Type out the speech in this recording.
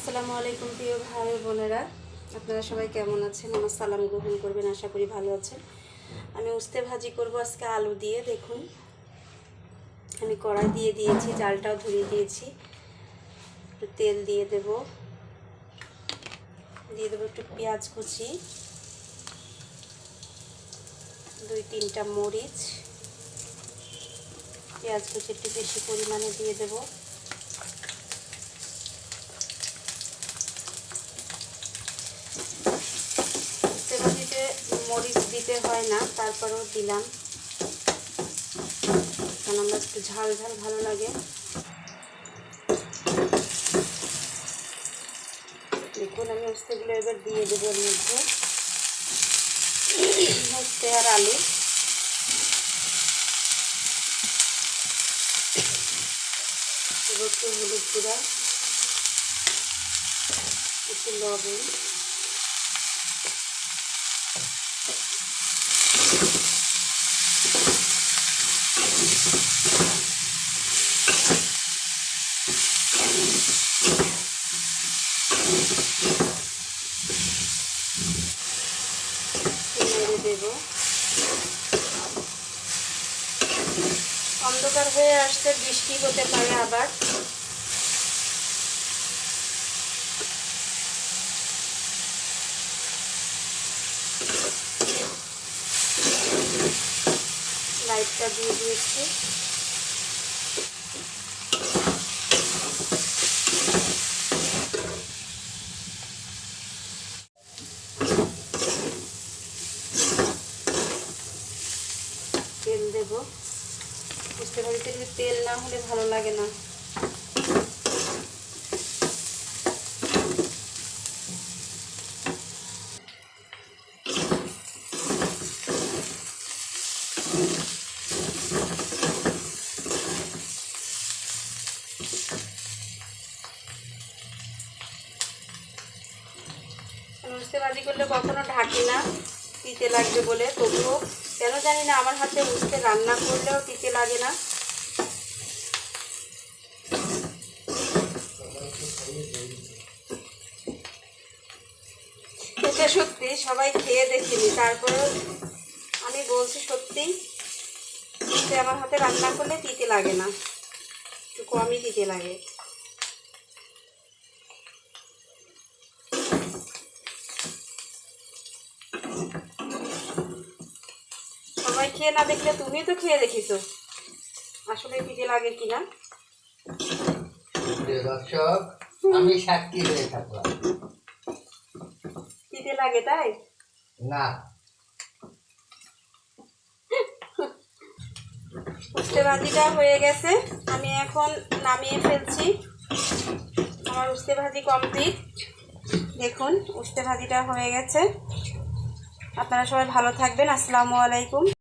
আসসালামু আলাইকুম প্রিয় ভাই বোনেরা, আপনারা সবাই কেমন আছেন? আমার সালাম গ্রহণ করবেন, আশা করি ভালো আছেন। আমি উস্তে ভাজি করব আজকে আলু দিয়ে। দেখুন, আমি কড়াই দিয়ে দিয়েছি, জালটাও ধরিয়ে দিয়েছি। একটু তেল দিয়ে দেব একটু পেঁয়াজ কুচি, 2-3টা মরিচ, পেঁয়াজ কুচি একটু বেশি পরিমাণে দিয়ে দেব। ভাজিতে মরিচ দিতে হয় না, তারপরেও দিলাম, কারণ আমরা একটু ঝাল ঝাল ভালো লাগে। দেখুন, আমি উস্তেগুলো এবার দিয়ে দেবো এর মধ্যে, উস্তে আর আলু। একটু হলুদ গুঁড়া, একটু লবণ, নেড়ে দেব। অন্ধকার হয়ে আসতে বৃষ্টি হতে পারে আবার। লাইটটা দিয়ে দিয়েছি। তেল দেব। উস্তে ভাজিতে যদি তেল না হলে ভালো লাগে না। উস্তে ভাজি করলে কখনো ঢাকি না, তিতে লাগবে বলে। তবুও কেন জানি না, আমার হাতে উস্তে রান্না করলেও তিতে লাগে না। এটা সত্যি, সবাই খেয়ে দেখিনি, তারপরেও আমি বলছি সত্যি, উস্তে আমার হাতে রান্না করলে তিতে লাগে না, একটু কমই তিতে লাগে। সবাই খেয়ে না দেখলে তুমি তো খেয়ে দেখিছো আসলে তিতে লাগে কিনা। দর্শক, আমি সাক্ষী হয়ে থাকলাম, তিতে লাগে তাই না। উস্তে ভাজিটা হয়ে গেছে, আমি এখন নামিয়ে ফেলছি। আমার উস্তে ভাজি কমপ্লিট। দেখুন, উস্তে ভাজিটা হয়ে গেছে। আপনারা সবাই ভালো থাকবেন। আসসালামু আলাইকুম।